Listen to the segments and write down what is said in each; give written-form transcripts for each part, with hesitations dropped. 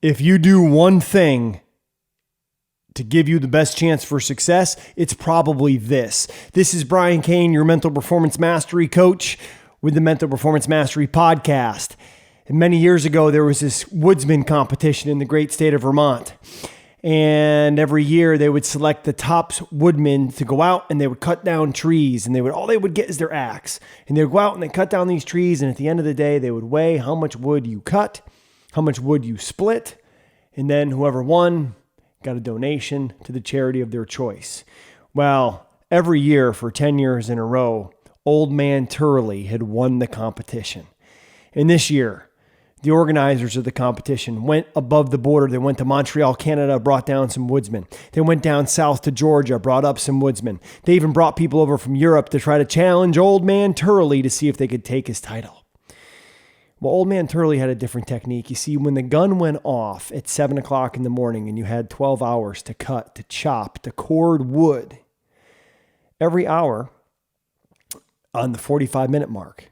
If you do one thing to give you the best chance for success, it's probably this. This is Brian Cain, your mental performance mastery coach with the Mental Performance Mastery Podcast. And many years ago, there was this Woodsman competition in the great state of Vermont. And every year they would select the top woodmen to go out and they would cut down trees, and all they would get is their axe. And they would go out and they cut down these trees, and at the end of the day, they would weigh how much wood you cut, how much wood you split, and then whoever won got a donation to the charity of their choice. Well, every year for 10 years in a row, old Man Turley had won the competition. And this year, the organizers of the competition went above the border. They went to Montreal, Canada, brought down some woodsmen. They went down south to Georgia, brought up some woodsmen. They even brought people over from Europe to try to challenge old Man Turley to see if they could take his title. Well, old Man Turley had a different technique. You see, when the gun went off at 7 o'clock in the morning and you had 12 hours to cut, to chop, to cord wood, every hour on the 45-minute mark,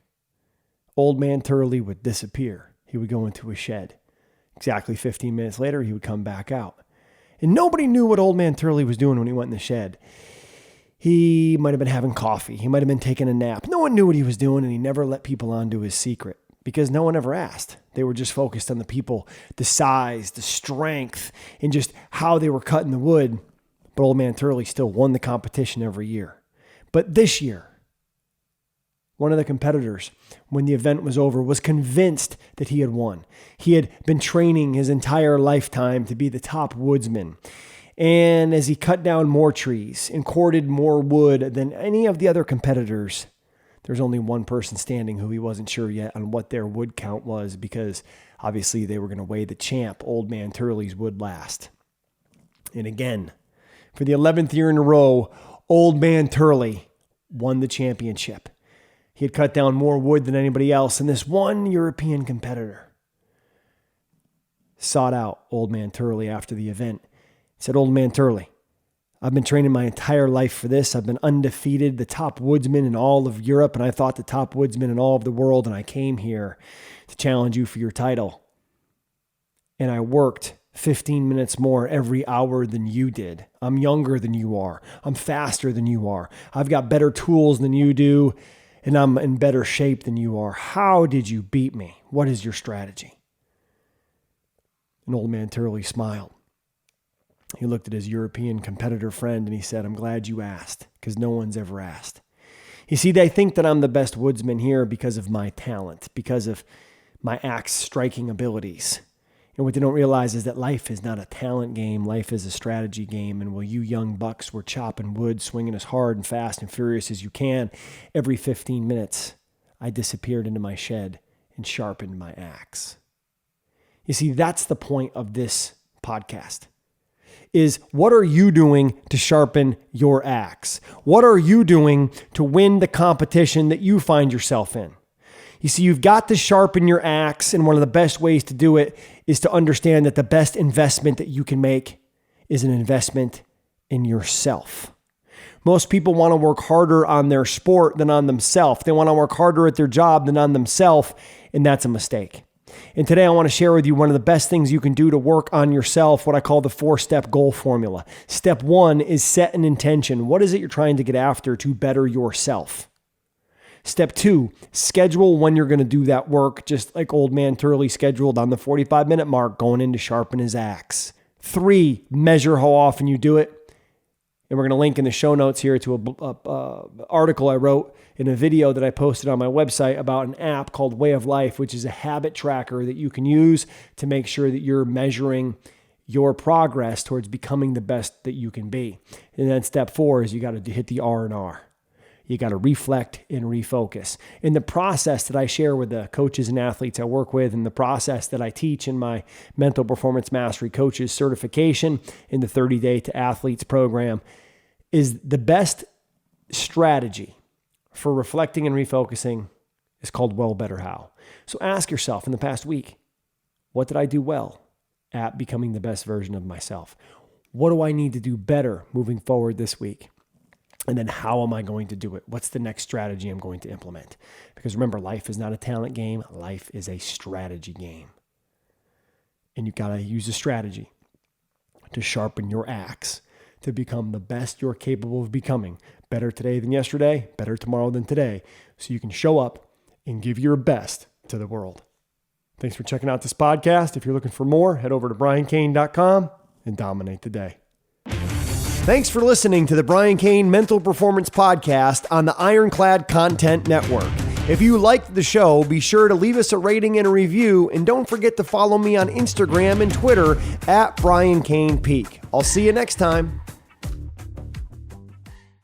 old Man Turley would disappear. He would go into a shed. Exactly 15 minutes later, he would come back out. And nobody knew what old Man Turley was doing when he went in the shed. He might have been having coffee. He might have been taking a nap. No one knew what he was doing, and he never let people onto his secret because no one ever asked. They were just focused on the people, the size, the strength, and just how they were cutting the wood. But old Man Turley still won the competition every year. But this year, one of the competitors, when the event was over, was convinced that he had won. He had been training his entire lifetime to be the top woodsman. And as he cut down more trees and corded more wood than any of the other competitors, there's only one person standing who he wasn't sure yet on what their wood count was, because obviously they were going to weigh the champ, old Man Turley's wood last. And again, for the 11th year in a row, old Man Turley won the championship. He had cut down more wood than anybody else, and this one European competitor sought out old Man Turley after the event. He said, "Old Man Turley, I've been training my entire life for this. I've been undefeated, the top woodsman in all of Europe, and I thought the top woodsman in all of the world, and I came here to challenge you for your title. And I worked 15 minutes more every hour than you did. I'm younger than you are. I'm faster than you are. I've got better tools than you do, and I'm in better shape than you are. How did you beat me? What is your strategy?" And old Man Turley smiled. He looked at his European competitor friend and he said, "I'm glad you asked, because no one's ever asked. You see, they think that I'm the best woodsman here because of my talent, because of my axe striking abilities. And what they don't realize is that life is not a talent game. Life is a strategy game. And while you young bucks were chopping wood, swinging as hard and fast and furious as you can, every 15 minutes, I disappeared into my shed and sharpened my axe." You see, that's the point of this podcast, is what are you doing to sharpen your axe? What are you doing to win the competition that you find yourself in? You see, you've got to sharpen your axe, and one of the best ways to do it is to understand that the best investment that you can make is an investment in yourself. Most people want to work harder on their sport than on themselves. They want to work harder at their job than on themselves, and that's a mistake. And today I want to share with you one of the best things you can do to work on yourself, what I call the 4-step goal formula. Step 1 is set an intention. What is it you're trying to get after to better yourself? Step 2, schedule when you're going to do that work, just like old Man Turley scheduled on the 45-minute mark going in to sharpen his axe. 3, measure how often you do it. And we're going to link in the show notes here to an article I wrote in a video that I posted on my website about an app called Way of Life, which is a habit tracker that you can use to make sure that you're measuring your progress towards becoming the best that you can be. And then step 4 is you got to hit the R&R. You got to reflect and refocus. In the process that I share with the coaches and athletes I work with, and the process that I teach in my Mental Performance Mastery Coaches certification in the 30-Day to Athletes program, is the best strategy for reflecting and refocusing is called Well, Better, How. So ask yourself in the past week, what did I do well at becoming the best version of myself? What do I need to do better moving forward this week? And then how am I going to do it? What's the next strategy I'm going to implement? Because remember, life is not a talent game. Life is a strategy game. And you got to use a strategy to sharpen your axe to become the best you're capable of becoming. Better today than yesterday, better tomorrow than today, so you can show up and give your best to the world. Thanks for checking out this podcast. If you're looking for more, head over to briancain.com and dominate the day. Thanks for listening to the Brian Cain Mental Performance Podcast on the Ironclad Content Network. If you liked the show, be sure to leave us a rating and a review, and don't forget to follow me on Instagram and Twitter @BrianCainPeak. I'll see you next time.